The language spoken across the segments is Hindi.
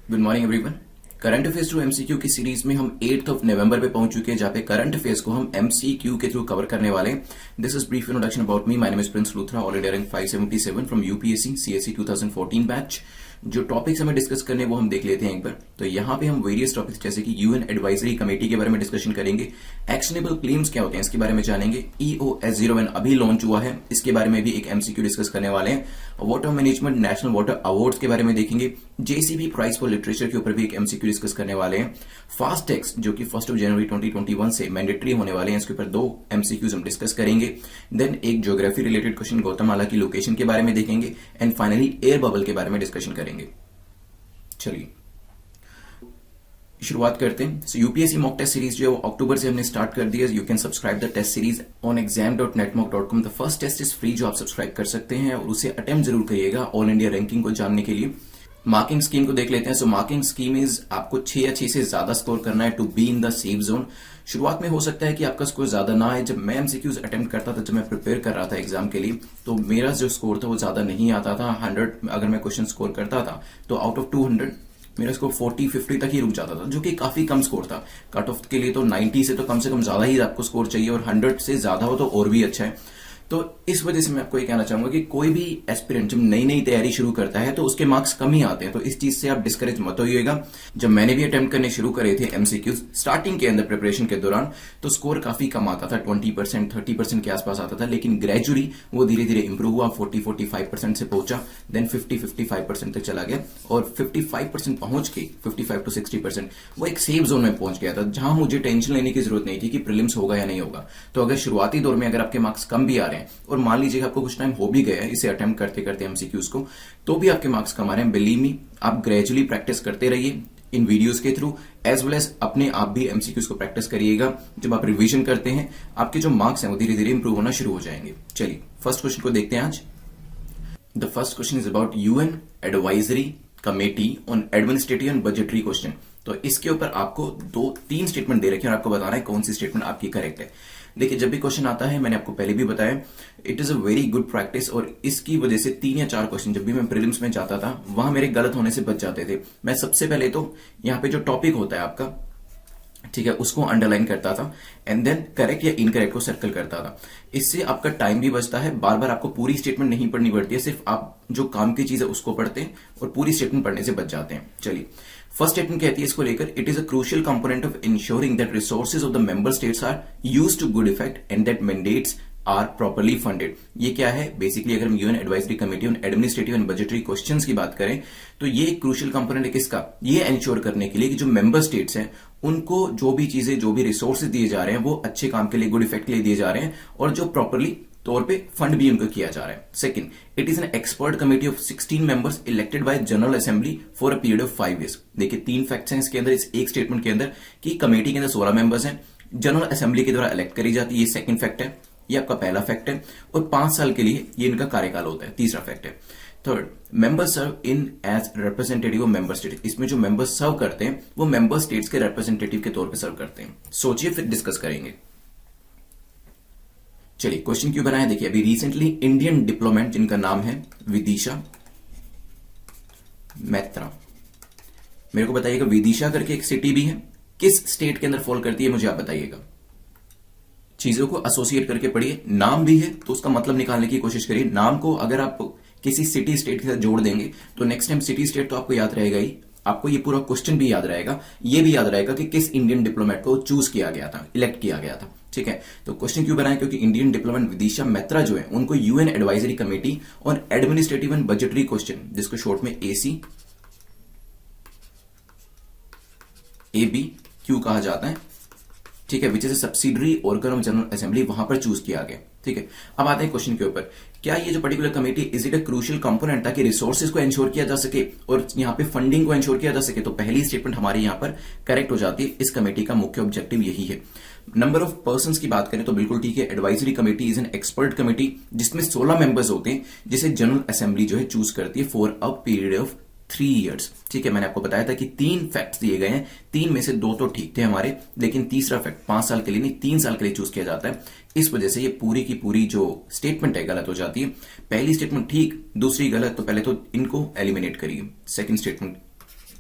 Good morning everyone. Current affairs to MCQ की सीरीज में हम 8th ऑफ नवंबर पे पहुंच चुके हैं, जहां पे करंट अफेयर्स को हम एमसीक्यू के थ्रू कवर करने वाले हैं। This is brief introduction about me. My name is Prince Luthra, all India rank 577 from UPSC CSC 2014 batch. जो टॉपिक्स हमें डिस्कस करने वो हम देख लेते हैं एक बार। तो यहाँ पे हम वेरियस टॉपिक्स जैसे कि यूएन एडवाइजरी कमेटी के बारे में डिस्कशन करेंगे, एक्शनेबल क्लेम्स क्या होते हैं इसके बारे में जानेंगे, EOS-01 अभी लॉन्च हुआ है, इसके बारे में भी एक एमसीक्यू डिस्कस करने वाले हैं। Water management national water awards के बारे में देखेंगे, जेसीबी प्राइज फॉर लिटरेचर के ऊपर भी एक एमसीक्यू डिस्कस करने वाले हैं। फास्ट टैक्स जो कि 1 जनवरी 2021 से मैंडेटरी होने वाले हैं, इसके ऊपर 2 एमसीक्यूज हम डिस्कस करेंगे। देन एक ज्योग्राफी रिलेटेड क्वेश्चन गौतममाला की लोकेशन के बारे में देखेंगे एंड फाइनली एयर बबल के बारे में डिस्कशन करेंगे। चलिए शुरुआत करते हैं। यूपीएससी मॉक टेस्ट सीरीज जो है वो अक्टूबर से हमने स्टार्ट कर दिया। You can subscribe the test series on exam.netmock.com। The first test is free जो आप सब्सक्राइब कर सकते हैं और उसे अटेम्प्ट जरूर करिएगा ऑल इंडिया रैंकिंग को जानने के लिए। मार्किंग स्कीम को देख लेते हैं। सो मार्किंग स्कीम इज आपको 6 या 6 से ज्यादा स्कोर करना है to be in the safe zone. शुरुआत में हो सकता है कि आपका स्कोर ज्यादा ना आए। जब मैं एमसीक्यूज अटेम्प्ट करता था, जब मैं प्रिपेयर कर रहा था एग्जाम के लिए, तो मेरा जो स्कोर था वो ज्यादा नहीं आता था। 100 अगर मैं क्वेश्चन स्कोर करता था तो आउट ऑफ 200 मेरा स्कोर 40-50 तक ही रुक जाता था, जो कि काफी कम स्कोर था। कट ऑफ के लिए तो 90 से तो कम से कम ज्यादा ही आपको स्कोर चाहिए और 100 से ज्यादा हो तो और भी अच्छा है। तो इस वजह से मैं आपको ये कहना चाहूंगा कि कोई भी एस्पिरेंट जब नई नई तैयारी शुरू करता है तो उसके मार्क्स कम ही आते हैं। तो इस चीज से आप डिस्करेज मत होइएगा। जब मैंने भी अटेम्प्ट करने शुरू करे थे एमसीक्यूज स्टार्टिंग के अंदर प्रिपरेशन के दौरान, तो स्कोर काफी कम आता था, 20% 30% के आसपास आता था। लेकिन ग्रेजुअली वो धीरे धीरे इंप्रूव हुआ, 40-45% से पहुंचा, देन 50-55% तक चला गया और 55% पहुंच के 55 to 60% वो एक सेफ जोन में पहुंच गया था, जहां मुझे टेंशन लेने की जरूरत नहीं थी कि प्रीलिम्स होगा या नहीं होगा। तो अगर शुरुआती दौर में अगर आपके मार्क्स कम भी आ रहे हैं और मान लीजिए आपको कुछ टाइम हो भी गया है इसे अटेम्प्ट करते करते एमसीक्यूज को, तो भी आपके मार्क्स कम आ रहे हैं, बिलीव मी, आप ग्रेजुअली प्रैक्टिस करते रहिए इन वीडियोस के थ्रू, एज वेल एज अपने आप भी एमसीक्यूज को प्रैक्टिस करिएगा। जब आप रिवीजन करते हैं आपके जो मार्क्स हैं वो धीरे धीरे इंप्रूव होना शुरू हो जाएंगे। चलिए फर्स्ट क्वेश्चन को देखते हैं आज। The first question is about UN advisory committee on administrative and budgetary question. तो इसके ऊपर आपको 2-3 स्टेटमेंट दे रखे हैं और आपको बताना है कौन सी स्टेटमेंट आपकी करेक्ट है। देखिए, जब भी क्वेश्चन आता है, मैंने आपको पहले भी बताया, it is a very good practice और इसकी वजह से 3 या 4 क्वेश्चन जब भी मैं प्रीलिम्स में जाता था वहां मेरे गलत होने से बच जाते थे। मैं सबसे पहले तो यहाँ पे जो टॉपिक होता है आपका, ठीक है, उसको अंडरलाइन करता था एंड देन करेक्ट या इनकरेक्ट को सर्कल करता था। इससे आपका टाइम भी बचता है, बार बार आपको पूरी स्टेटमेंट नहीं पढ़नी पड़ती है, सिर्फ आप जो काम की चीज है उसको पढ़ते हैं और पूरी स्टेटमेंट पढ़ने से बच जाते हैं। चलिए फर्स्ट स्टेटमेंट कहती है इसको लेकर, it is a crucial component of ensuring that resources of the member states are used to good effect and that mandates are properly funded. ये क्या है? बेसिकली अगर हम UN advisory committee on administrative and budgetary questions की बात करें तो ये एक क्रूशियल कंपोनेंट है किसका? ये एंश्योर करने के लिए कि जो मेंबर स्टेट्स हैं उनको जो भी चीजें, जो भी रिसोर्सेज दिए जा रहे हैं वो अच्छे काम के लिए, गुड इफेक्ट के लिए दिए जा रहे हैं और जो प्रॉपरली तौर पे फंड भी उनको किया जा रहा है। Second, it is an expert committee of 16 members elected by general assembly for a period of 5 years। देखिए 3 फैक्ट्स हैं इसके अंदर, इस एक स्टेटमेंट के अंदर, कि कमेटी के अंदर 16 मेंबर्स हैं, जनरल असेंबली के द्वारा इलेक्ट करी जाती है, ये सेकंड फैक्ट है, ये आपका पहला फैक्ट है, और 5 साल के लिए ये इनका कार्यकाल होता है, तीसरा फैक्ट है। Third, member serve in as representative of member state. इसमें जो मेंबर सर्व करते हैं वो मेंबर स्टेट्स के रिप्रेजेंटेटिव के तौर पर सर्व करते हैं। सोचिए फिर डिस्कस करेंगे। चलिए क्वेश्चन क्यों बनाया, देखिए अभी रिसेंटली इंडियन डिप्लोमेट जिनका नाम है विदिशा मैत्रा, मेरे को बताइएगा विदिशा करके एक सिटी भी है, किस स्टेट के अंदर फॉल करती है मुझे आप बताइएगा। चीजों को एसोसिएट करके पढ़िए, नाम भी है तो उसका मतलब निकालने की कोशिश करिए। नाम को अगर आप किसी सिटी स्टेट के साथ जोड़ देंगे तो नेक्स्ट टाइम सिटी स्टेट तो आपको याद रहेगा ही, आपको ये पूरा क्वेश्चन भी याद रहेगा, ये भी याद रहेगा कि किस इंडियन डिप्लोमेट को चूज किया गया था, इलेक्ट किया गया था। ठीक है, तो क्वेश्चन क्यों बनाया? क्योंकि इंडियन डिप्लोमेट विदिशा मैत्रा जो है उनको UN advisory committee on administrative and budgetary question, जिसको शॉर्ट में ACABQ कहा जाता है, ठीक है, which is subsidiary organ of general assembly, वहां पर चूज किया गया। ठीक है, अब आते हैं क्वेश्चन के ऊपर, क्या ये जो particular committee is it a crucial component ताकि रिसोर्सेज को एंश्योर किया जा सके और यहाँ पे फंडिंग को एंश्योर किया जा सके? तो पहली स्टेटमेंट हमारी यहाँ पर करेक्ट हो जाती है। इस कमेटी का मुख्य ऑब्जेक्टिव यही है। नंबर ऑफ पर्संस की बात करें तो बिल्कुल ठीक है, advisory committee is an expert committee जिसमें 16 मेंबर्स होते हैं, जिसे जनरल असेंबली जो है चूज करती है for a period of 3 years। ठीक है, मैंने आपको बताया था कि 3 फैक्ट्स दिए गए हैं, 3 में से 2 तो ठीक थे हमारे, लेकिन तीसरा फैक्ट 5 साल के लिए नहीं 3 साल के लिए चूज किया जाता है। इस वजह से ये पूरी की पूरी जो स्टेटमेंट है गलत हो जाती है। पहली स्टेटमेंट ठीक, दूसरी गलत, तो पहले तो इनको एलिमिनेट करिए। सेकंड स्टेटमेंट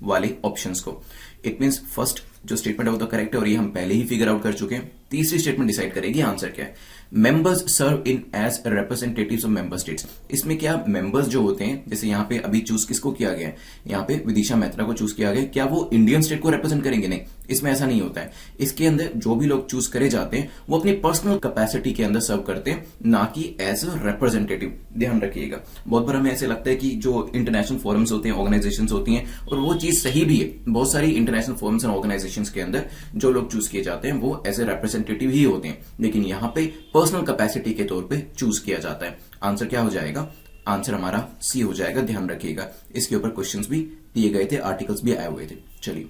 वाले ऑप्शंस को। इट मीन्स फर्स्ट जो स्टेटमेंट है वो तो करेक्ट है और ये हम पहले ही फिगर आउट कर चुके हैं। तीसरी स्टेटमेंट डिसाइड करेगी आंसर क्या है। Members serve in as representatives of member states. इसमें क्या मेंबर्स जो होते हैं, जैसे यहाँ पे अभी चूज किसको किया गया है, यहाँ पे विदिशा मैत्रा को चूज किया गया, क्या वो इंडियन स्टेट को रिप्रेजेंट करेंगे? नहीं, इसमें ऐसा नहीं होता है। इसके अंदर जो भी लोग चूज करे जाते हैं वो अपनी पर्सनल कैपेसिटी के अंदर सर्व करते हैं, ना कि एज अ रिप्रेजेंटेटिव। ध्यान रखिएगा, बहुत बार हमें ऐसे लगता है कि जो इंटरनेशनल फोरम्स होते हैं, ऑर्गेनाइजेशंस होती हैं, और वो चीज सही भी है। बहुत सारी इंटरनेशनल फोरम्स एंड ऑर्गेनाइजेशंस के अंदर जो लोग चूज किए जाते हैं वो एज ए रिप्रेजेंटेटिव ही होते हैं, लेकिन यहाँ पे पर्सनल कैपेसिटी के तौर पे चूज किया जाता है। आंसर क्या हो जाएगा? आंसर हमारा सी हो जाएगा। ध्यान रखिएगा, इसके ऊपर क्वेश्चंस भी दिए गए थे, आर्टिकल्स भी आए हुए थे। चलिए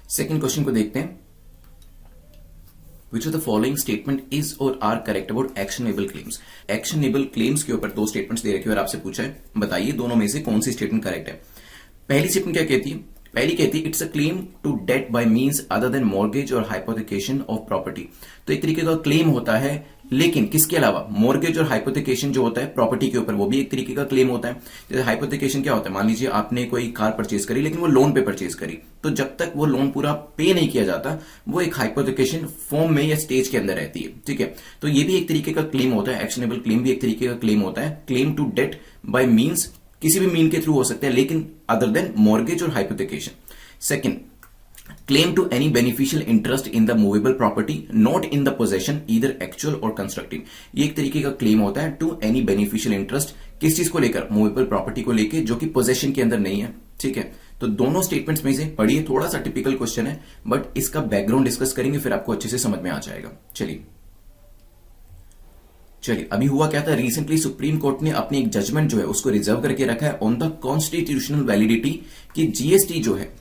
सेकंड क्वेश्चन को देखते हैं। Which of the following statement is or are correct about actionable claims? Actionable claims के ऊपर दो स्टेटमेंट्स दे रखे और आपसे पूछा है बताइए दोनों में से कौन सी स्टेटमेंट करेक्ट है। पहली स्टेटमेंट क्या कहती है? पहली कहती है it's a claim to debt by means other than mortgage और हाइपोथिकेशन ऑफ प्रॉपर्टी। तो एक तरीके का क्लेम होता है, लेकिन किसके अलावा? मॉर्गेज और हाइपोथिकेशन जो होता है प्रॉपर्टी के ऊपर, वो भी एक तरीके का क्लेम होता है। जैसे हाइपोथिकेशन क्या होता है, मान लीजिए आपने कोई कार परचेज करी लेकिन वो लोन पे परचेज करी, तो जब तक वो लोन पूरा पे नहीं किया जाता वो एक हाइपोथिकेशन फॉर्म में या स्टेज के अंदर रहती है। ठीक है, तो ये भी एक तरीके का क्लेम होता है। एक्शनेबल क्लेम भी एक तरीके का क्लेम होता है। Claim to debt by means किसी भी मीन के थ्रू हो सकता है, लेकिन अदर देन मॉर्गेज और hypothecation. Second, claim to any beneficial interest in the movable property not in the possession either actual or constructive। ये एक तरीके का क्लेम होता है टू एनी बेनिफिशियल इंटरेस्ट, किस चीज को लेकर? मूवेबल प्रॉपर्टी को लेकर, जो कि पोजेशन के अंदर नहीं है। ठीक है, तो दोनों स्टेटमेंट्स में से पढ़िए, थोड़ा सा टिपिकल क्वेश्चन है बट इसका बैकग्राउंड डिस्कस करेंगे फिर आपको अच्छे से समझ में आ जाएगा। चलिए अभी हुआ क्या था, रिसेंटली सुप्रीम कोर्ट ने अपनी एक जजमेंट जो है उसको रिजर्व करके रखा है ऑन द कॉन्स्टिट्यूशनल वैलिडिटी कि जीएसटी जो है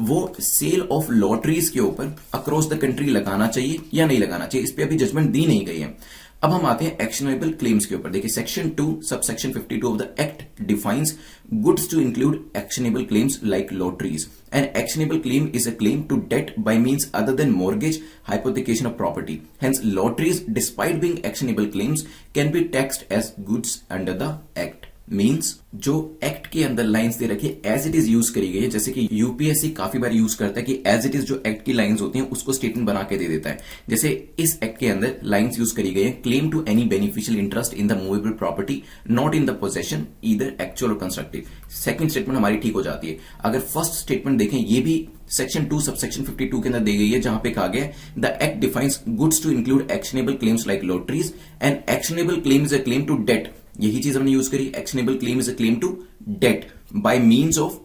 वो सेल ऑफ लॉटरीज के ऊपर अक्रॉस द कंट्री लगाना चाहिए या नहीं लगाना चाहिए। इस पे अभी जजमेंट दी नहीं गई है। अब हम आते हैं एक्शनेबल क्लेम्स के ऊपर। देखिए section 2 subsection 52 of the act defines goods to include actionable claims like lotteries. An actionable claim is a claim to debt by means other than mortgage hypothecation of property. Hence lotteries despite being actionable claims can be taxed as goods under the act. Means जो एक्ट के अंदर लाइंस दे रखी है एज इट इज यूज करी गई है। जैसे कि यूपीएससी काफी बार यूज करता है कि एज इट इज जो एक्ट की लाइंस होती हैं उसको स्टेटमेंट बना के दे देता है। जैसे इस एक्ट के अंदर लाइंस यूज करी गई है, claim to any beneficial interest in the movable property not in the possession either actual और कंस्ट्रक्टिव। सेकंड स्टेटमेंट हमारी ठीक हो जाती है। अगर फर्स्ट स्टेटमेंट देखें, ये भी सेक्शन 2 सबसेक्शन 52 के अंदर दी गई है, जहां पे कहा गया है the act defines goods to include actionable claims like lotteries and actionable claim is a claim to debt. यही चीज हमने यूज करी, actionable claim is a claim to debt by means of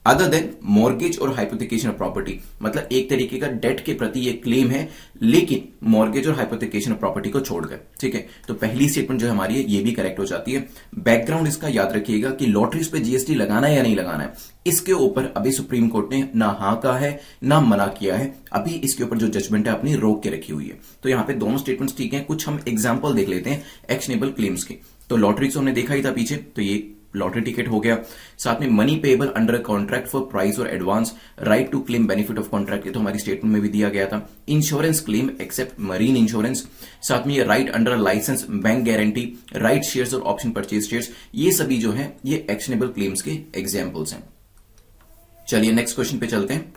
other than mortgage और हाइपोथिकेशन ऑफ प्रॉपर्टी। मतलब एक तरीके का डेट के प्रति ये क्लेम है, लेकिन मॉर्गेज और हाइपोथिकेशन ऑफ प्रॉपर्टी को छोड़कर। ठीक है, तो पहली स्टेटमेंट जो हमारी है ये भी करेक्ट हो जाती है। बैकग्राउंड इसका याद रखिएगा कि लॉटरीज पे जीएसटी लगाना है या नहीं लगाना है, इसके ऊपर अभी सुप्रीम कोर्ट ने ना हाँ कहा है ना मना किया है। अभी इसके ऊपर जो जजमेंट है अपनी रोक के रखी हुई है। तो यहां पे दोनों स्टेटमेंट्स ठीक है। कुछ हम एग्जाम्पल देख लेते हैं एक्शनेबल क्लेम्स के। तो लॉटरी तो हमने देखा ही था पीछे, तो ये लॉटरी टिकट हो गया। साथ में money payable under contract for price और advance, right to claim benefit of contract, ये तो हमारी स्टेटमेंट में भी दिया गया था। Insurance claim except marine insurance, साथ में ये right under licence, bank guarantee, right shares और ऑप्शन परचेज शेयर्स, ये सभी जो है ये एक्शनेबल क्लेम्स के एग्जाम्पल्स हैं। चलिए नेक्स्ट क्वेश्चन पे चलते हैं।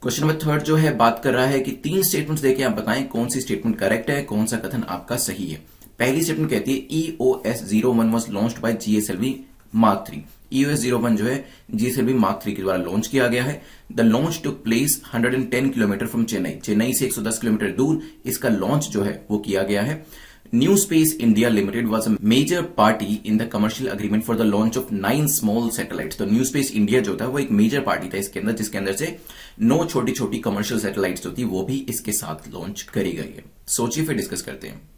क्वेश्चन नंबर 3 जो है बात कर रहा है कि 3 स्टेटमेंट्स देके आप बताएं कौन सी स्टेटमेंट करेक्ट है, कौन सा कथन आपका सही है। पहली स्टेटमेंट कहती है EOS 01 was launched by GSLV Mark 3। EOS 01 जो है GSLV Mark 3 के द्वारा लॉन्च किया गया है। The launch took place 110 kilometre from Chennai. Chennai से 110 किलोमीटर दूर इसका लॉन्च जो है वो किया गया है। New space India limited was a major party in the commercial agreement for the launch of 9 small satellites. तो न्यू स्पेस इंडिया जो था वो एक मेजर पार्टी था इसके अंदर, जिसके अंदर से 9 छोटी छोटी कमर्शियल सैटेलाइट्स जो थी वो भी इसके साथ लॉन्च करी गई है। सोचिए फिर डिस्कस करते हैं।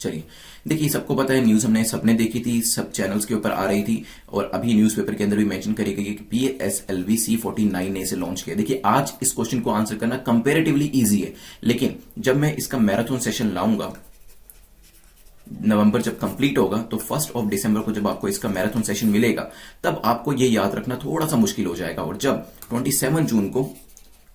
चलिए देखिए, सबको पता है, न्यूज हमने सबने देखी थी, सब चैनल्स के ऊपर आ रही थी और अभी न्यूज़पेपर के अंदर भी मेंशन करी गई है कि PSLV C49 ने इसे लॉन्च किया। देखिए आज इस क्वेश्चन को आंसर करना कंपैरेटिवली इजी है, लेकिन जब मैं इसका मैराथन सेशन लाऊंगा, नवंबर जब कंप्लीट होगा, तो 1 दिसंबर को जब आपको इसका मैराथन सेशन मिलेगा तब आपको ये याद रखना थोड़ा सा मुश्किल हो जाएगा। और जब 27 जून को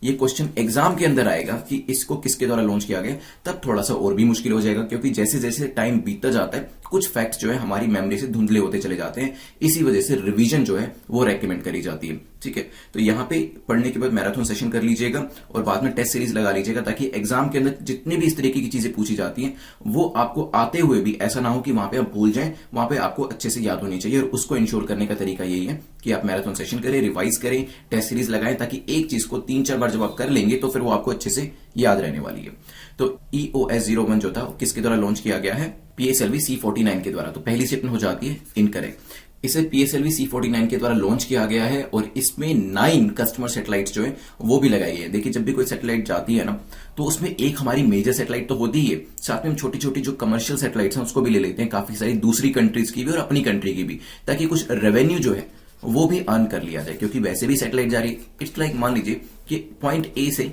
ये क्वेश्चन एग्जाम के अंदर आएगा कि इसको किसके द्वारा लॉन्च किया गया, तब थोड़ा सा और भी मुश्किल हो जाएगा, क्योंकि जैसे जैसे टाइम बीतता जाता है कुछ फैक्ट्स जो है हमारी मेमोरी से धुंधले होते चले जाते हैं, इसी वजह से रिवीजन जो है वो रेकमेंड करी जाती है। ठीक है, तो यहां पे पढ़ने के बाद मैराथन सेशन कर लीजिएगा और बाद में टेस्ट सीरीज लगा लीजिएगा, ताकि एग्जाम के अंदर जितनी भी इस तरीके की चीजें पूछी जाती हैं वो आपको आते हुए भी ऐसा ना हो कि वहां पे आप भूल जाएं, वहां पे आपको अच्छे से याद होनी चाहिए। और उसको इंश्योर करने का तरीका यही है कि आप मैराथन सेशन करें, रिवाइज करें, टेस्ट सीरीज लगाएं, ताकि एक चीज को 3-4 बार जब आप कर लेंगे तो फिर वो आपको अच्छे से याद रहने वाली है। तो EOS-01 जो था किसके द्वारा लॉन्च किया गया है? PSLV C49 के द्वारा। तो पहली स्टेटमेंट हो जाती है इनकरेक्ट। इसे PSLV C49 के द्वारा लॉन्च किया गया है और इसमें 9 कस्टमर सैटेलाइट्स जो है वो भी लगाई है। देखिए, जब भी कोई सैटेलाइट जाती है ना तो उसमें एक हमारी मेजर सैटेलाइट तो होती ही है, साथ में हम छोटी छोटी जो कमर्शियल सैटेलाइट्स हैं उसको भी ले लेते हैं, काफी सारी दूसरी कंट्रीज की भी और अपनी कंट्री की भी, ताकि कुछ रेवेन्यू जो है वो भी अर्न कर लिया जाए। क्योंकि वैसे भी सैटेलाइट जा रही है, इट्स लाइक मान लीजिए कि पॉइंट ए से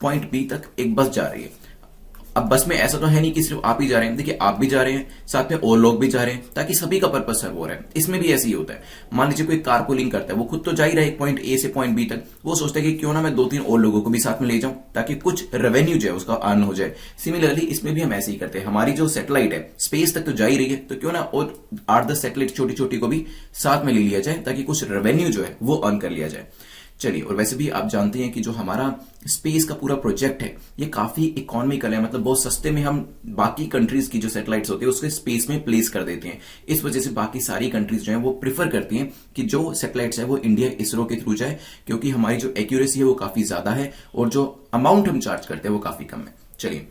पॉइंट बी तक एक बस जा रही है। अब बस में ऐसा तो है नहीं कि सिर्फ आप ही जा रहे हैं, देखिए आप भी जा रहे हैं, साथ में और लोग भी जा रहे हैं, ताकि सभी का पर्पस सर्व हो रहा है। इसमें भी ऐसे ही होता है। मान लीजिए कोई कार पुलिंग करता है, वो खुद तो जा ही रहा है पॉइंट ए से पॉइंट बी तक, वो सोचता है कि क्यों ना मैं 2-3 और लोगों को भी साथ में ले जाऊं, ताकि कुछ रेवेन्यू जो है उसका अर्न हो जाए। सिमिलरली इसमें भी हम ऐसे ही करते हैं। हमारी जो सैटेलाइट है स्पेस तक तो जा ही रही है, तो क्यों ना और 8-10 सैटेलाइट छोटी छोटी को भी साथ में ले लिया जाए, ताकि कुछ रेवेन्यू जो है वो अर्न कर लिया जाए। चलिए, और वैसे भी आप जानते हैं कि जो हमारा स्पेस का पूरा प्रोजेक्ट है ये काफी इकोनॉमिकल है, मतलब बहुत सस्ते में हम बाकी कंट्रीज की जो सैटेलाइट्स होती है उसके स्पेस में प्लेस कर देते हैं। इस वजह से बाकी सारी कंट्रीज जो है वो प्रिफर करती हैं कि जो सैटेलाइट्स है वो इंडिया इसरो के थ्रू जाए, क्योंकि हमारी जो एक्यूरेसी है वो काफी ज्यादा है और जो अमाउंट हम चार्ज करते हैं वो काफी कम है। चलिए,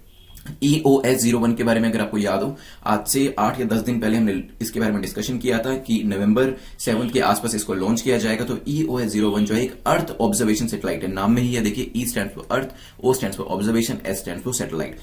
EOS-01 के बारे में अगर आपको याद हो, आज से 8 या 10 दिन पहले हमने इसके बारे में डिस्कशन किया था कि नवंबर 7 के आसपास इसको लॉन्च किया जाएगा। तो EOS-01 जो है एक अर्थ ऑब्जर्वेशन सैटेलाइट है। नाम में ही है, देखिए, E stands for earth, O stands for observation, S stands for satellite.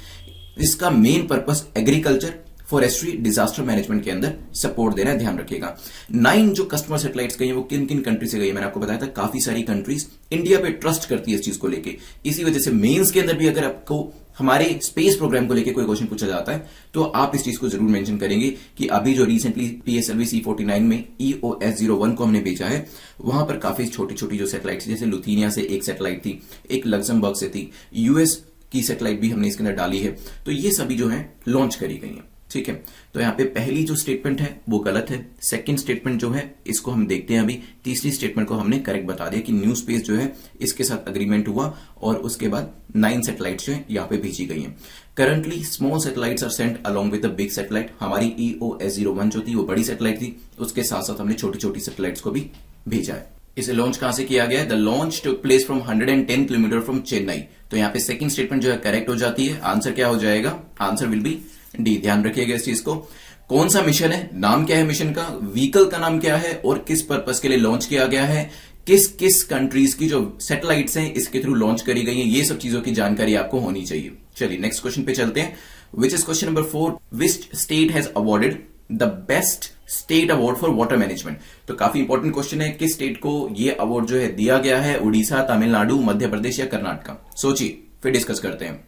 इसका main purpose agriculture, forestry, disaster management के अंदर सपोर्ट देना है, ध्यान रखिएगा। 9 जो कस्टमर सैटेलाइट्स गई है वो किन किन कंट्री से गई है मैंने आपको बताया था। काफी सारी कंट्रीज इंडिया पे ट्रस्ट करती है इस चीज को लेके। इसी वजह से मेंस के अंदर भी अगर आपको हमारे स्पेस प्रोग्राम को लेके कोई क्वेश्चन पूछा जाता है तो आप इस चीज को जरूर मेंशन करेंगे कि अभी जो रिसेंटली PSLV C49 में EOS-01 को हमने भेजा है, वहां पर काफी छोटी छोटी जो सैटेलाइट, जैसे लुथीनिया से एक सैटेलाइट थी, एक लग्जमबर्ग से थी, US की सैटेलाइट भी हमने इसके अंदर डाली है। तो ये सभी जो है लॉन्च करी गई है। ठीक है, तो यहाँ पे पहली जो स्टेटमेंट है वो गलत है। सेकंड स्टेटमेंट जो है इसको हम देखते हैं अभी। तीसरी स्टेटमेंट को हमने करेक्ट बता दिया कि न्यू स्पेस जो है इसके साथ अग्रीमेंट हुआ और उसके बाद 9 सैटेलाइट्स जो है यहाँ पे भेजी गई हैं। Currently small satellites are sent along with the big satellite. हमारी EOS-01 जो थी वो बड़ी सैटेलाइट थी, उसके साथ साथ हमने छोटी छोटी सैटेलाइट्स को भी भेजा है। इसे लॉन्च कहां से किया गया है? The launch took place from 110 kilometre from Chennai. तो यहाँ पे सेकंड स्टेटमेंट जो है करेक्ट हो जाती है। आंसर क्या हो जाएगा? Answer will B D. ध्यान रखिएगा इस चीज को। कौन सा मिशन है, नाम क्या है मिशन का, व्हीकल का नाम क्या है और किस पर्पस के लिए लॉन्च किया गया है, किस किस कंट्रीज की जो सैटेलाइट्स हैं इसके थ्रू लॉन्च करी गई हैं, ये सब चीजों की जानकारी आपको होनी चाहिए। चलिए नेक्स्ट क्वेश्चन पे चलते हैं, which is question number 4। Which state has awarded the best state award for water management. तो काफी इंपॉर्टेंट क्वेश्चन है, किस स्टेट को ये अवार्ड जो है दिया गया है? उड़ीसा, तमिलनाडु, मध्य प्रदेश या कर्नाटका? सोचिए, फिर डिस्कस करते हैं।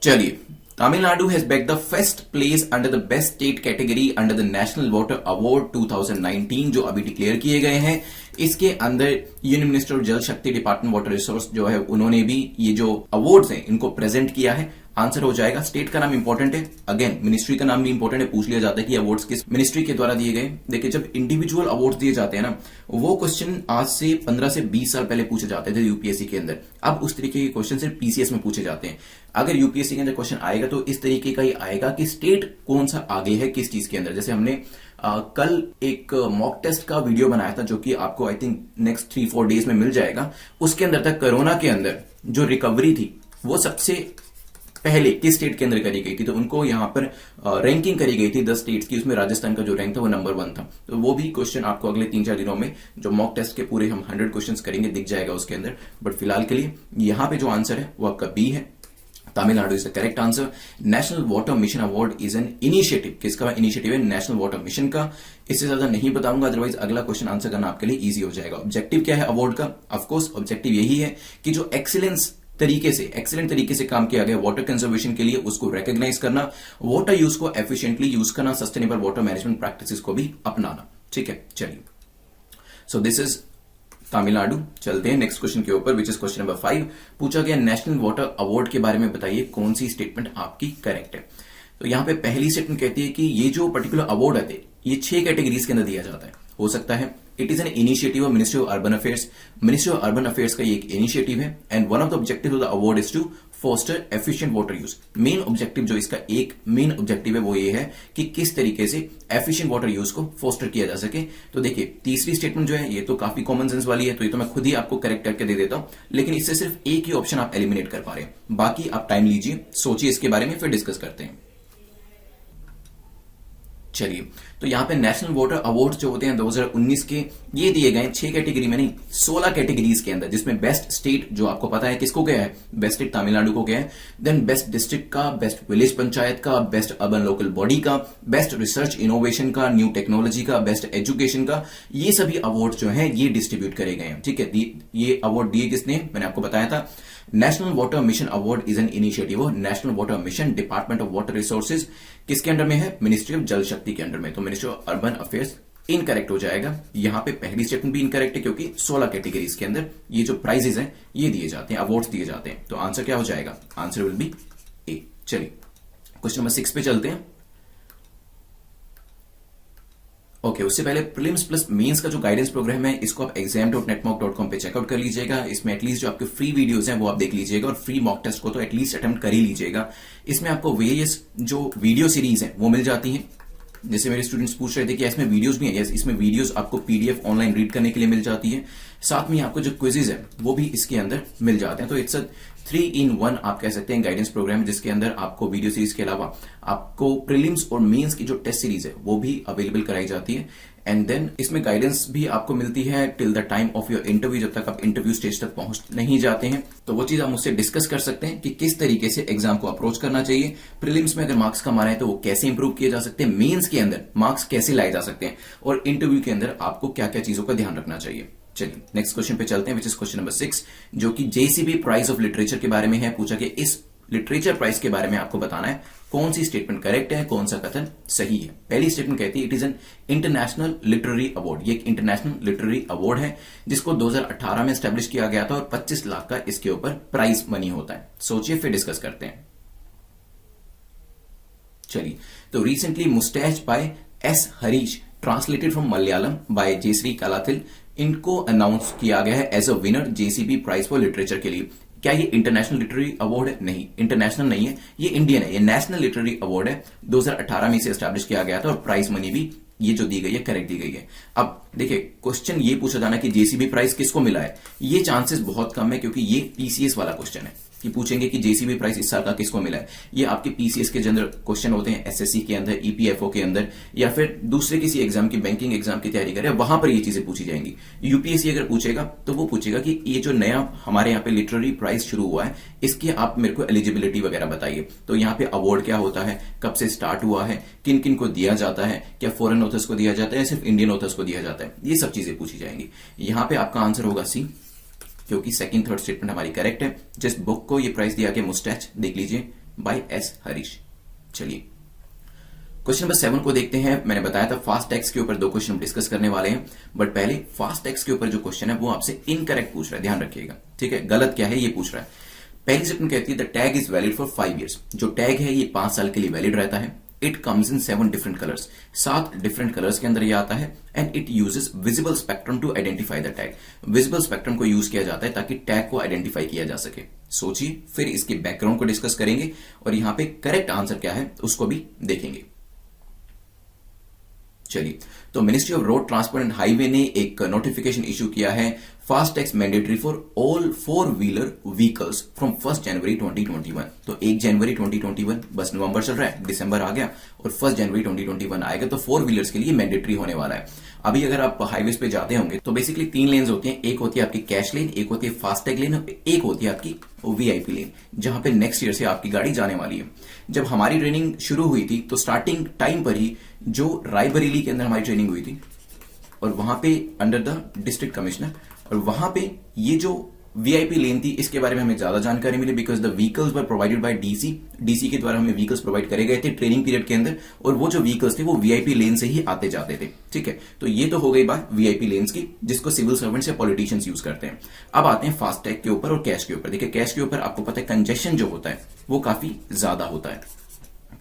चलिए, Tamil has bagged the first place under the best state category under the National Water Award 2019 जो अभी डिक्लेयर किए गए हैं। इसके अंदर यूनियन मिनिस्टर ऑफ जल शक्ति, डिपार्टमेंट वाटर रिसोर्स जो है उन्होंने भी ये जो अवार्ड्स हैं इनको प्रेजेंट किया है। आंसर हो जाएगा, स्टेट का नाम इंपॉर्टेंट है, अगेन मिनिस्ट्री का नाम भी इंपॉर्टेंट है, पूछ लिया जाता है कि अवार्ड्स किस मिनिस्ट्री के द्वारा दिए गए। देखिए, जब इंडिविजुअल अवार्ड्स दिए जाते हैं ना, वो क्वेश्चन आज से 15 से 20 साल पहले पूछे जाते थे यूपीएससी के अंदर। अब उस तरीके के क्वेश्चन सिर्फ पीसीएस में पूछे जाते हैं। अगर यूपीएससी के अंदर क्वेश्चन आएगा तो इस तरीके का ही आएगा कि स्टेट कौन सा आगे है किस चीज के अंदर। जैसे हमने कल एक मॉक टेस्ट का वीडियो बनाया था जो कि आपको आई थिंक नेक्स्ट 3-4 डेज में मिल जाएगा। उसके अंदर तक कोरोना के अंदर जो रिकवरी थी वो सबसे पहले किस स्टेट के अंदर करी गई थी, तो उनको यहां पर रैंकिंग करी गई थी 10 स्टेट्स की। उसमें राजस्थान का जो रैंक था वो नंबर 1 था। तो वो भी क्वेश्चन आपको अगले 3-4 दिनों में जो मॉक टेस्ट के पूरे हम 100 क्वेश्चन करेंगे दिख जाएगा उसके अंदर। बट फिलहाल के लिए यहां पे जो आंसर है वो आपका बी है, Tamil Nadu is the correct answer. National water mission award is an initiative. किसका इनिशिएटिव है? नेशनल वाटर मिशन का। इससे ज्यादा नहीं बताऊंगा, अदरवाइज अगला क्वेश्चन आंसर करना आपके लिए इजी हो जाएगा। ऑब्जेक्टिव क्या है अवार्ड का? ऑफकोर्स ऑब्जेक्टिव यही है कि जो एक्सीलेंट तरीके से काम किया गया वाटर कंजर्वेशन के लिए उसको रिकॉग्नाइज करना, वाटर यूज को एफिशिएंटली यूज करना, सस्टेनेबल वाटर मैनेजमेंट प्रैक्टिसेस को भी अपनाना। ठीक है, चलिए, सो दिस इज तमिलनाडु। चलते हैं नेक्स्ट क्वेश्चन के ऊपर, विच इज क्वेश्चन नंबर 5। पूछा गया नेशनल वाटर अवार्ड के बारे में बताइए कौन सी स्टेटमेंट आपकी करेक्ट है। तो यहाँ पे पहली स्टेटमेंट कहती है कि ये जो पर्टिकुलर अवार्ड है ये 6 कैटेगरीज के अंदर दिया जाता है। हो सकता है it is an initiative of ministry of urban affairs. Ministry of urban affairs का ये एक इनिशिएटिव है and one of the objective of the award is to foster efficient water use. Main objective जो इसका एक मेन ऑब्जेक्टिव है वो ये है कि किस तरीके से एफिशिएंट वाटर यूज को फोस्टर किया जा सके। तो देखिए तीसरी स्टेटमेंट जो है ये तो काफी कॉमन सेंस वाली है, तो ये तो मैं खुद ही आपको करेक्ट करके दे देता हूं, लेकिन इससे सिर्फ एक ही ऑप्शन आप एलिमिनेट कर पा रहे हैं। बाकी आप टाइम लीजिए, सोचिए इसके बारे में, फिर डिस्कस करते हैं। चलिए, तो यहां पे नेशनल वाटर अवार्ड जो होते हैं 2019 के, ये दिए गए 6 कैटेगरी में नहीं 16 कैटेगरीज के अंदर, जिसमें बेस्ट स्टेट जो आपको पता है किसको गया है, बेस्ट स्टेट तमिलनाडु को गया है, देन बेस्ट डिस्ट्रिक्ट का, बेस्ट विलेज पंचायत का, बेस्ट अर्बन लोकल बॉडी का, बेस्ट रिसर्च इनोवेशन का, न्यू टेक्नोलॉजी का, बेस्ट एजुकेशन का, ये सभी अवार्ड जो है ये डिस्ट्रीब्यूट करे गए हैं। ठीक है, ये अवार्ड दिए किसने, मैंने आपको बताया था। National water mission award is an initiative of national water mission, department of water resources, किसके अंडर में है, मिनिस्ट्री ऑफ जल शक्ति के अंडर में। तो ministry of urban affairs incorrect हो जाएगा। यहां पे पहली स्टेटमेंट भी इनकरेक्ट है क्योंकि 16 कैटेगरीज के अंदर ये जो प्राइजेस हैं ये दिए जाते हैं, अवार्ड्स दिए जाते हैं। तो आंसर क्या हो जाएगा, आंसर विल बी ए। चलिए क्वेश्चन नंबर 6 पे चलते हैं। ओके, उससे पहले प्रीलिम्स प्लस मेंस का जो गाइडेंस प्रोग्राम है इसको आप exam.netmock.com पे चेकआउट कर लीजिएगा। इसमें एटलीस्ट जो आपके फ्री वीडियोस हैं वो आप देख लीजिएगा और फ्री मॉक टेस्ट को तो एटलीस्ट अटेम्प्ट कर ही लीजिएगा। इसमें आपको वेरियस जो वीडियो सीरीज हैं वो मिल जाती हैं। जैसे मेरे स्टूडेंट्स पूछ रहे थे कि इसमें वीडियोस भी हैं, यस इसमें वीडियोस आपको पीडीएफ ऑनलाइन रीड करने के लिए मिल जाती है। साथ में आपको जो क्विजेज है वो भी इसके अंदर मिल जाते हैं। तो इट्स 3-in-1 आप कह सकते हैं गाइडेंस प्रोग्राम, जिसके अंदर आपको वीडियो सीरीज के अलावा आपको प्रीलिम्स और मेंस की जो टेस्ट सीरीज है वो भी अवेलेबल कराई जाती है। एंड देन इसमें गाइडेंस भी आपको मिलती है till the time of your interview, जब तक आप इंटरव्यू स्टेज तक पहुंच नहीं जाते हैं। तो वो चीज आप मुझसे डिस्कस कर सकते हैं कि किस तरीके से एग्जाम को अप्रोच करना चाहिए। प्रीलिम्स में अगर मार्क्स कम आ रहे हैं तो वो कैसे इंप्रूव किए जा सकते हैं, मेंस के अंदर मार्क्स कैसे लाए जा सकते हैं, और इंटरव्यू के अंदर आपको क्या क्या चीजों का ध्यान रखना चाहिए। चलिए नेक्स्ट क्वेश्चन पे चलते हैं, विच इज क्वेश्चन नंबर 6, जो कि जेसीबी प्राइज ऑफ लिटरेचर के बारे में है। पूछा कि इस लिटरेचर प्राइज के बारे में आपको बताना है कौन सी स्टेटमेंट करेक्ट है, कौन सा कथन सही है। पहली स्टेटमेंट कहती है it is an international literary award. ये एक इंटरनेशनल लिटरेरी अवार्ड है जिसको 2018 में एस्टेब्लिश किया गया था और 25 लाख का इसके ऊपर प्राइज मनी होता है। सोचिए फिर डिस्कस करते हैं। चलिए, तो recently moustache by S Harish, translated from Malayalam by Jayasree Kalathil, इनको अनाउंस किया गया है as a winner JCB prize for literature के लिए। क्या ये इंटरनेशनल लिटरेरी अवार्ड है? नहीं, इंटरनेशनल नहीं है, ये इंडियन है, ये नेशनल लिटरेरी अवार्ड है। 2018 में इसे एस्टैब्लिश किया गया था और प्राइज मनी भी ये जो दी गई है करेक्ट दी गई है। अब देखिए क्वेश्चन ये पूछा जाना कि जेसीबी प्राइज किसको मिला है, ये चांसेस बहुत कम है क्योंकि ये पीसीएस वाला क्वेश्चन है कि पूछेंगे कि जेसीबी प्राइज इस साल का किसको मिला है। ये आपके पीसीएस के जनरल क्वेश्चन होते हैं, एसएससी के अंदर, ईपीएफओ के अंदर, या फिर दूसरे किसी एग्जाम की, बैंकिंग एग्जाम की तैयारी करें, वहां पर ये चीजें पूछी जाएंगी। यूपीएससी अगर पूछेगा तो वो पूछेगा कि ये जो नया हमारे यहाँ पे लिटरेरी प्राइज शुरू हुआ है इसकी आप मेरे को एलिजिबिलिटी वगैरह बताइए। तो यहाँ पे अवार्ड क्या होता है, कब से स्टार्ट हुआ है, किन किन को दिया जाता है, क्या फॉरेन ऑथर्स को दिया जाता है, सिर्फ इंडियन ऑथर्स को दिया जाता है, ये सब चीजें पूछी जाएंगी। यहाँ पे आपका आंसर होगा सी, क्योंकि सेकंड थर्ड स्टेटमेंट हमारी करेक्ट है। जिस बुक को ये प्राइज दिया गया मुस्टैच, देख लीजिए, बाय एस हरीश। चलिए क्वेश्चन नंबर 7 को देखते हैं। मैंने बताया था फास्ट टैक्स के ऊपर 2 क्वेश्चन डिस्कस करने वाले हैं, बट पहले फास्ट टैक्स के ऊपर जो क्वेश्चन है वो आपसे इनकरेक्ट पूछ रहा है, ध्यान रखिएगा। ठीक है, गलत क्या है ये पूछ रहा है। पहली स्टेटमेंट कहती है the tag is valid for 5 years। जो टैग है ये 5 साल के लिए वैलिड रहता है। It comes in 7 different colours, 7 different colours के अंदर ये आता है। And it uses visible spectrum to identify the tag. Visible spectrum को यूज किया जाता है ताकि टैग को आइडेंटिफाई किया जा सके। सोचिए, फिर इसके बैकग्राउंड को डिस्कस करेंगे और यहां पे करेक्ट आंसर क्या है उसको भी देखेंगे। चलिए, तो ministry of road transport and highway ने एक नोटिफिकेशन इशू किया है, fast tax mandatory for all 4-wheeler vehicles from 1 जनवरी 2021। तो 1 जनवरी 2021, बस नवंबर चल रहा है, दिसंबर आ गया और 1 जनवरी 2021 आएगा, तो 4-wheelers के लिए मैंडेटरी होने वाला है। अभी अगर आप हाईवेज पे जाते होंगे तो बेसिकली 3 लेन्स होती हैं, एक होती है आपकी कैश लेन, एक होती है फास्टैग लेन, एक होती है आपकी वीआईपी लेन, जहां पे नेक्स्ट ईयर से आपकी गाड़ी जाने वाली है। जब हमारी ट्रेनिंग शुरू हुई थी तो स्टार्टिंग टाइम पर ही जो रायबरेली के अंदर हमारी ट्रेनिंग हुई थी और वहां पे अंडर द डिस्ट्रिक्ट कमिश्नर, और वहां पे ये जो वीआईपी लेन थी इसके बारे में हमें ज्यादा जानकारी मिली because the vehicles were provided by DC के द्वारा हमें व्हीकल्स प्रोवाइड करे गए थे ट्रेनिंग पीरियड के अंदर, और वो जो व्हीकल्स थे वो वीआईपी लेन से ही आते जाते थे। ठीक है, तो ये तो हो गई बात वीआईपी लेन्स की जिसको सिविल सर्वेंट्स या पॉलिटिशियंस यूज करते हैं। अब आते हैं फास्टैग के ऊपर और कैश के ऊपर। देखिए कैश के ऊपर आपको पता है कंजेशन जो होता है वो काफी ज्यादा होता है।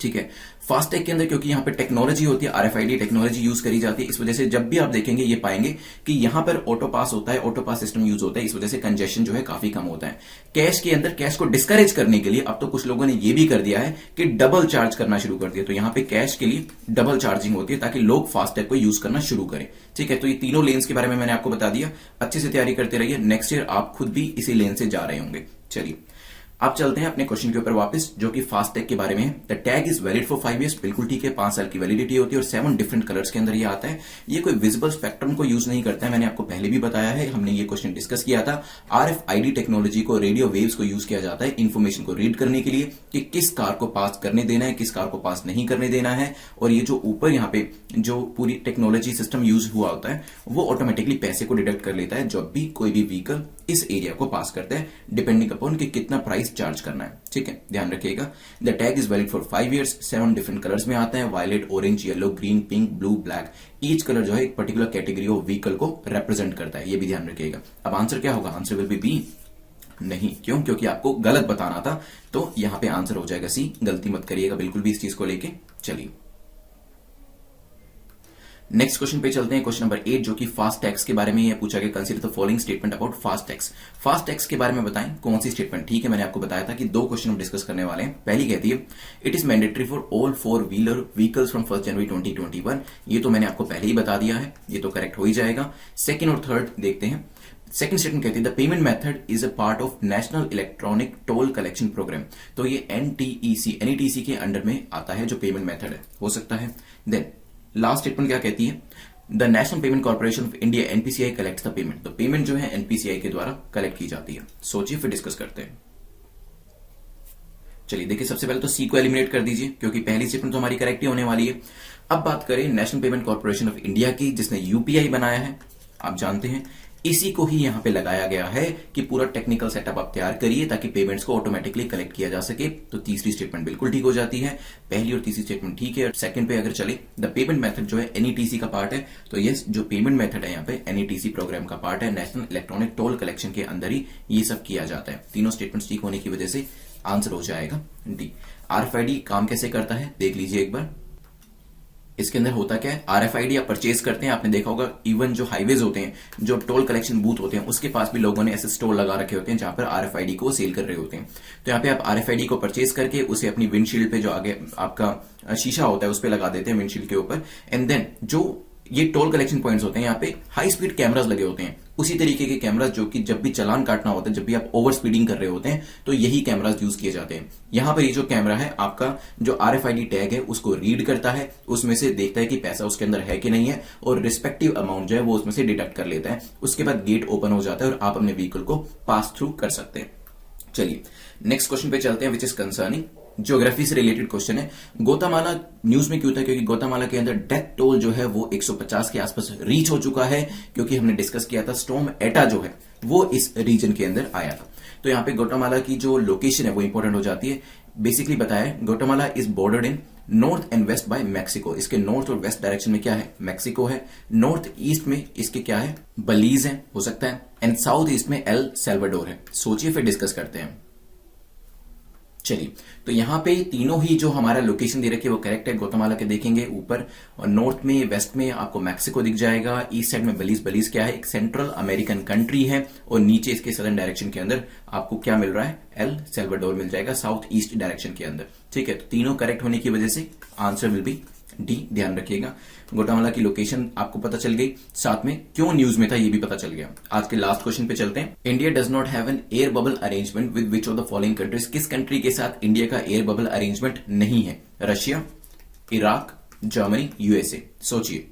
ठीक है। फास्टैग के अंदर क्योंकि यहाँ पे टेक्नोलॉजी होती है, आरएफआईडी टेक्नोलॉजी यूज करी जाती है, इस वजह से जब भी आप देखेंगे ये पाएंगे कि यहाँ पर ऑटो पास होता है, ऑटो पास सिस्टम यूज होता है, इस वजह से कंजेशन जो है काफी कम होता है। कैश के अंदर कैश को डिस्करेज करने के लिए अब तो कुछ लोगों ने ये भी कर दिया है कि डबल चार्ज करना शुरू कर दिया, तो यहाँ पे कैश के लिए डबल चार्जिंग होती है ताकि लोग फास्टैग को यूज करना शुरू करें। ठीक है, तो ये तीनों लेन्स के बारे में मैंने आपको बता दिया, अच्छे से तैयारी करते रहिए, नेक्स्ट ईयर आप खुद भी इसी लेन से जा रहे होंगे। चलिए अब चलते हैं अपने क्वेश्चन के ऊपर वापस, जो कि फास्टैग के बारे में है। The tag is valid for 5 years, बिल्कुल ठीक है, 5 साल की वैलिडिटी होती है और 7 डिफरेंट कलर्स के अंदर ये आता है। ये कोई विजिबल स्पेक्ट्रम को यूज नहीं करता है, मैंने आपको पहले भी बताया है, हमने ये क्वेश्चन डिस्कस किया था। आरएफआईडी टेक्नोलॉजी को, रेडियो वेव्स को यूज किया जाता है इंफॉर्मेशन को रीड करने के लिए कि किस कार को पास करने देना है, किस कार को पास नहीं करने देना है। और ये जो ऊपर यहाँ पे जो पूरी टेक्नोलॉजी सिस्टम यूज हुआ होता है वो ऑटोमेटिकली पैसे को डिडक्ट कर लेता है जब भी कोई भी व्हीकल इस एरिया को पास करता है, डिपेंडिंग अपॉन कि कितना प्राइस चार्ज करना है। ठीक है, ध्यान रखिएगा। The tag is valid for 5 years, 7 different colours में आता है, violet, orange, yellow, green, pink, blue, black. Each colour जो है एक पर्टिकुलर कैटेगरी ऑफ व्हीकल को रिप्रेजेंट करता है, ये भी ध्यान रखिएगा। अब आंसर क्या होगा? Answer will be B. नहीं, क्यों? क्योंकि आपको गलत बताना था, तो यहां पे आंसर हो जाएगा सी। गलती मत करिएगा बिल्कुल भी इस चीज को लेके। चलिए नेक्स्ट क्वेश्चन पे चलते हैं, क्वेश्चन नंबर 8, जो कि फास्ट टैक्स के बारे में है पूछा गया। Consider the following statement about fast tax. Fast tax के बारे में बताएं कौन सी स्टेटमेंट। ठीक है, मैंने आपको बताया था कि 2 क्वेश्चन हम डिस्कस करने वाले हैं। पहली कहती है it is mandatory for all 4 wheeler vehicles from 1 जनवरी 2021। ये तो मैंने आपको पहले ही बता दिया है, ये तो करेक्ट हो ही जाएगा। सेकेंड और थर्ड देखते हैं। सेकंड स्टेटमेंट कहती है the payment method is a part of national electronic toll collection programme. तो ये एनईटीसी के अंडर में आता है जो पेमेंट मेथड है, हो सकता है। देन लास्ट स्टेटमेंट क्या कहती है? The national payment corporation of India NPCI collects the payment. तो पेमेंट जो है एनपीसीआई के द्वारा कलेक्ट की जाती है। सोचिए फिर डिस्कस करते हैं। चलिए देखिए, सबसे पहले तो सी को एलिमिनेट कर दीजिए क्योंकि पहली स्टेटमेंट तो हमारी करेक्ट ही होने वाली है। अब बात करें national payment corporation of India की, जिसने यूपीआई बनाया है, आप जानते हैं, इसी को ही यहां पे लगाया गया है कि पूरा टेक्निकल सेटअप आप तैयार करिए ताकि पेमेंट्स को ऑटोमेटिकली कलेक्ट किया जा सके। तो तीसरी स्टेटमेंट बिल्कुल ठीक हो जाती है, पहली और तीसरी स्टेटमेंट ठीक है। सेकंड पे अगर चले, द पेमेंट मेथड जो है एनईटीसी का पार्ट है, तो ये जो पेमेंट मेथड है यहाँ पे एनईटीसी प्रोग्राम का पार्ट है, नेशनल इलेक्ट्रॉनिक टोल कलेक्शन के अंदर ही ये सब किया जाता है। तीनों स्टेटमेंट ठीक होने की वजह से आंसर हो जाएगा डी। आरएफआईडी काम कैसे करता है देख लीजिए एक बार। इसके अंदर होता क्या है, आरएफआईडी आप परचेज करते हैं, आपने देखा होगा इवन जो हाईवेज होते हैं, जो टोल कलेक्शन बूथ होते हैं, उसके पास भी लोगों ने ऐसे स्टोर लगा रखे होते हैं जहां पर आरएफआईडी को सेल कर रहे होते हैं। तो यहाँ पे आप आरएफआईडी को परचेज करके उसे अपनी विंडशील्ड पे जो आगे आपका शीशा होता है उस पर लगा देते हैं, विंडशील्ड के ऊपर। एंड देन जो ये टोल कलेक्शन पॉइंट्स होते हैं, यहाँ पे हाई स्पीड कैमरास लगे होते हैं, उसी तरीके के कैमरास जो कि जब भी चालान काटना होता है, जब भी आप ओवर स्पीडिंग कर रहे होते हैं, तो यही कैमरास यूज किए जाते हैं। यहां पर ये जो कैमरा है आपका जो आरएफआईडी टैग है उसको रीड करता है, उसमें से देखता है कि पैसा उसके अंदर है कि नहीं है और रिस्पेक्टिव अमाउंट जो है वो उसमें से डिडक्ट कर लेता है। उसके बाद गेट ओपन हो जाता है और आप अपने व्हीकल को पास थ्रू कर सकते हैं। चलिए नेक्स्ट क्वेश्चन पे चलते हैं, विच इज कंसर्निंग ज्योग्राफी से रिलेटेड क्वेश्चन है। गोतामाला न्यूज में क्यों था? क्योंकि गोतामाला के अंदर डेथ टोल जो है वो 150 के आसपास रीच हो चुका है, क्योंकि हमने डिस्कस किया था स्टॉर्म एटा जो है वो इस रीजन के अंदर आया था। तो यहाँ पे गोतामाला की जो लोकेशन है वो इंपॉर्टेंट हो जाती है। बेसिकली बताया, Guatemala is bordered in north and west by Mexico. इसके नॉर्थ और वेस्ट डायरेक्शन में क्या है? मैक्सिको है। नॉर्थ ईस्ट में इसके क्या है? बलीज है, हो सकता है। एंड साउथ ईस्ट में एल सैल्वाडोर है। सोचिए फिर डिस्कस करते हैं। चलिए, तो यहां पे तीनों ही जो हमारा लोकेशन दे रखी है वो करेक्ट है। गोतामाला के देखेंगे ऊपर और नॉर्थ में, वेस्ट में आपको मैक्सिको दिख जाएगा, ईस्ट साइड में बलीज। बलीज क्या है? एक सेंट्रल अमेरिकन कंट्री है। और नीचे इसके सदर्न डायरेक्शन के अंदर आपको क्या मिल रहा है? एल सैल्वाडोर मिल जाएगा, साउथ ईस्ट डायरेक्शन के अंदर। ठीक है, तो तीनों करेक्ट होने की वजह से आंसर विल बी डी। ध्यान रखिएगा, गोतामाला की लोकेशन आपको पता चल गई, साथ में क्यों न्यूज में था ये भी पता चल गया। आज के लास्ट क्वेश्चन पे चलते हैं। India does not have an air bubble arrangement with which of the following countries. किस कंट्री के साथ इंडिया का एयर बबल अरेंजमेंट नहीं है? Russia, Iraq, Germany, USA. सोचिए।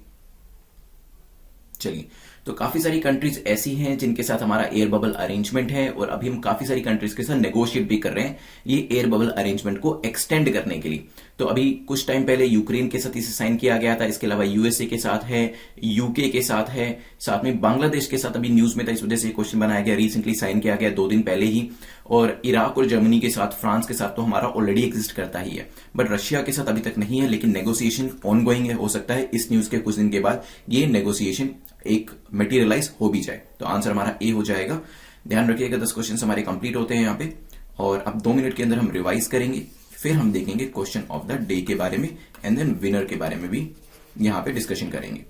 चलिए, तो काफी सारी कंट्रीज ऐसी हैं जिनके साथ हमारा एयर बबल अरेंजमेंट है और अभी हम काफी सारी कंट्रीज के साथ नेगोशिएट भी कर रहे हैं ये एयर बबल अरेंजमेंट को एक्सटेंड करने के लिए। तो अभी कुछ टाइम पहले यूक्रेन के साथ इसे साइन किया गया था, इसके अलावा यूएसए के साथ है, यूके के साथ है, साथ में बांग्लादेश के साथ अभी न्यूज में था, इस वजह से क्वेश्चन बनाया गया, रिसेंटली साइन किया गया 2 दिन पहले ही। और इराक और जर्मनी के साथ, फ्रांस के साथ तो हमारा ऑलरेडी एग्जिस्ट करता ही है, बट रशिया के साथ अभी तक नहीं है, लेकिन नेगोशिएशन ऑनगोइंग है। हो सकता है इस न्यूज के कुछ दिन के बाद ये नेगोशिएशन एक मटेरियलाइज हो भी जाए। तो आंसर हमारा ए हो जाएगा। ध्यान रखिएगा 10 क्वेश्चन हमारे कंप्लीट होते हैं यहाँ पे, और अब 2 मिनट के अंदर हम रिवाइज करेंगे, फिर हम देखेंगे क्वेश्चन ऑफ द डे के बारे में एंड देन विनर के बारे में भी यहां पे डिस्कशन करेंगे।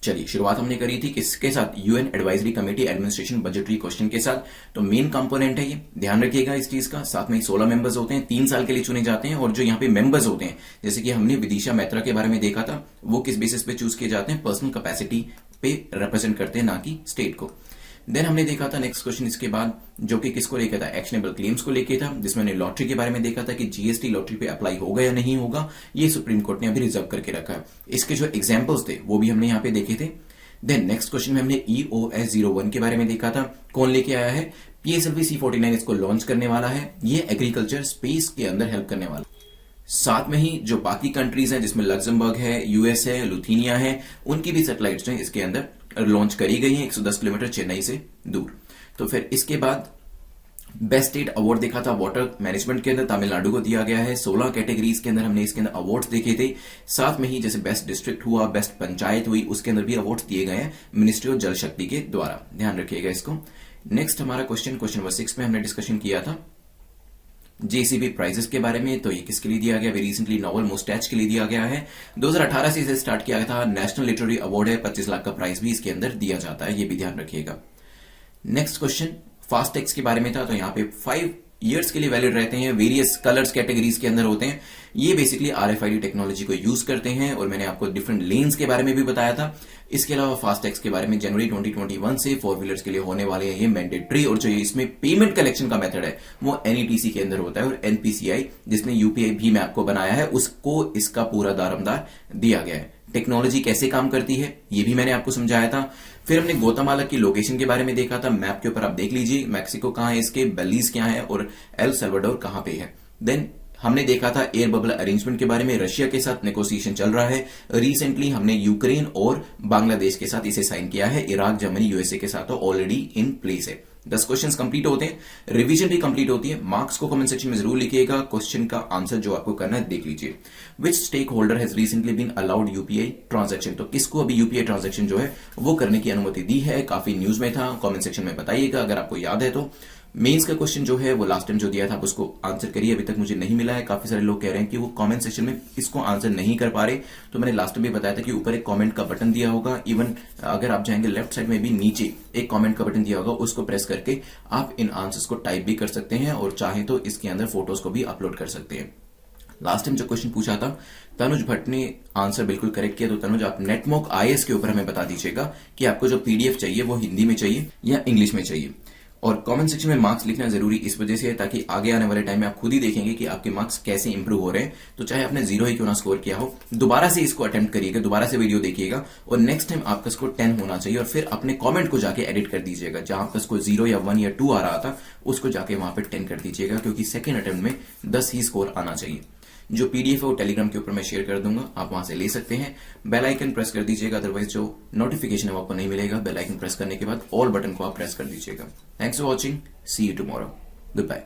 चलिए, शुरुआत हमने करी थी किसके साथ, UN advisory committee administration budgetary question के साथ। तो मेन कंपोनेंट है ये, ध्यान रखिएगा इस चीज का। साथ में 16 मेंबर्स होते हैं, 3 साल के लिए चुने जाते हैं। और जो यहाँ पे मेंबर्स होते हैं, जैसे कि हमने विदिशा मैत्रा के बारे में देखा था, वो किस बेसिस पे चूज किए जाते हैं, पर्सनल कैपेसिटी पे रिप्रेजेंट करते हैं, ना कि स्टेट को। देन हमने देखा था नेक्स्ट क्वेश्चन इसके बाद, जो कि किसको लेकर था, एक्शनेबल क्लेम्स को लेके था, जिसमें हमने लॉटरी के बारे में देखा था कि जीएसटी लॉटरी पे अप्लाई होगा या नहीं होगा, ये सुप्रीम कोर्ट ने अभी रिजर्व करके रखा है। इसके जो एग्जांपल्स थे वो भी हमने यहाँ पे देखे थे। देन नेक्स्ट क्वेश्चन में हमने EOS 01 के बारे में देखा था, कौन लेके आया है, PSLV C49 इसको लॉन्च करने वाला है। ये एग्रीकल्चर स्पेस के अंदर हेल्प करने वाला। साथ में ही जो बाकी कंट्रीज हैं, जिसमें लग्जमबर्ग है, यूएस है, लुथीनिया है, उनकी भी सैटेलाइट्स हैं इसके अंदर लॉन्च करी गई हैं 110 किलोमीटर चेन्नई से दूर। तो फिर इसके बाद बेस्ट स्टेट अवार्ड देखा था वाटर मैनेजमेंट के अंदर, तमिलनाडु को दिया गया है। 16 कैटेगरीज के अंदर हमने इसके अंदर अवार्ड्स देखे थे। साथ में ही जैसे बेस्ट डिस्ट्रिक्ट हुआ, बेस्ट पंचायत हुई, उसके अंदर भी अवार्ड्स दिए गए हैं मिनिस्ट्री ऑफ जल शक्ति के द्वारा, ध्यान रखिएगा इसको। नेक्स्ट हमारा क्वेश्चन नंबर 6 में हमने डिस्कशन किया था जेसीबी प्राइजेस के बारे में। तो ये किसके लिए दिया गया, वे रिसेंटली नोवेल मुस्टैच के लिए दिया गया है। 2018 से इसे स्टार्ट किया था, नेशनल लिटरेरी अवार्ड है, 25 लाख का प्राइज भी इसके अंदर दिया जाता है, ये भी ध्यान रखिएगा। नेक्स्ट क्वेश्चन फास्टैग्स के बारे में था। तो यहाँ पे 5 ईयर्स के लिए वैलिड रहते हैं, वेरियस कलर्स कैटेगरीज के अंदर होते हैं। ये बेसिकली RFID टेक्नोलॉजी को यूज करते हैं, और मैंने आपको डिफरेंट लेन्स के बारे में भी बताया था। इसके अलावा फास्टैग्स के बारे में जनवरी 2021 से 4 व्हीलर्स के लिए होने वाले हैं ये मैंडेटरी, और जो इसमें पेमेंट कलेक्शन का मेथड है वो NETC के अंदर होता है, और NPCI जिसने UPI भीम ऐप को बनाया है उसको इसका पूरा दारोमदार दिया गया है। टेक्नोलॉजी कैसे काम करती है ये भी मैंने आपको समझाया था। फिर हमने ग्वाटेमाला की लोकेशन के बारे में देखा था, मैप के ऊपर आप देख लीजिए, मैक्सिको कहां है इसके, बेलीज क्या है, और एल सल्वाडोर कहां पे है। देन हमने देखा था एयर बबल अरेंजमेंट के बारे में, रशिया के साथ नेगोशिएशन चल रहा है। रिसेंटली हमने यूक्रेन और बांग्लादेश के साथ इसे साइन किया है, इराक, जर्मनी, USA के साथ तो ऑलरेडी इन प्लेस है। 10 क्वेश्चंस कंप्लीट होते हैं, रिवीजन भी कंप्लीट होती है। मार्क्स को कमेंट सेक्शन में जरूर लिखिएगा। क्वेश्चन का आंसर जो आपको करना है देख लीजिए। Which stakeholder has recently been allowed UPI transaction, तो किसको अभी UPI ट्रांजैक्शन जो है वो करने की अनुमति दी है, काफी न्यूज में था, कमेंट सेक्शन में बताइएगा अगर आपको याद है तो। मेंस का क्वेश्चन जो है वो लास्ट टाइम जो दिया था आप उसको आंसर करिए, अभी तक मुझे नहीं मिला है। काफी सारे लोग कह रहे हैं कि वो कमेंट सेक्शन में इसको आंसर नहीं कर पा रहे, तो मैंने लास्ट टाइम भी बताया था कि ऊपर एक कमेंट का बटन दिया होगा, इवन अगर आप जाएंगे लेफ्ट साइड में भी नीचे एक कमेंट का बटन दिया होगा, उसको प्रेस करके आप इन आंसर्स को टाइप भी कर सकते हैं, और चाहे तो इसके अंदर फोटोज को भी अपलोड कर सकते हैं। लास्ट टाइम जो क्वेश्चन पूछा था तनुज भट्ट ने आंसर बिल्कुल करेक्ट किया। तो तनुज आप नेटमॉक IAS के ऊपर हमें बता दीजिएगा कि आपको जो PDF चाहिए वो हिंदी में चाहिए या इंग्लिश में चाहिए, और कमेंट सेक्शन में मार्क्स लिखना जरूरी इस वजह से है ताकि आगे आने वाले टाइम में आप खुद ही देखेंगे कि आपके मार्क्स कैसे इंप्रूव हो रहे हैं। तो चाहे आपने 0 ही क्यों ना स्कोर किया हो, दोबारा से इसको अटेम्प्ट करिएगा, दोबारा से वीडियो देखिएगा, और नेक्स्ट टाइम आपका स्कोर 10 होना चाहिए, और फिर अपने कमेंट को जाके एडिट कर दीजिएगा। जहां आपका स्कोर 0 या 1 या 2 आ रहा था उसको जाके वहां पर 10 कर दीजिएगा, क्योंकि सेकेंड अटेम्प्ट में 10 ही स्कोर आना चाहिए। जो PDF है वो टेलीग्राम के ऊपर मैं शेयर कर दूंगा, आप वहां से ले सकते हैं। बेल आइकन प्रेस कर दीजिएगा, अदरवाइज जो नोटिफिकेशन है वो आपको नहीं मिलेगा। बेल आइकन प्रेस करने के बाद ऑल बटन को आप प्रेस कर दीजिएगा। Thanks for watching, see you tomorrow, good bye.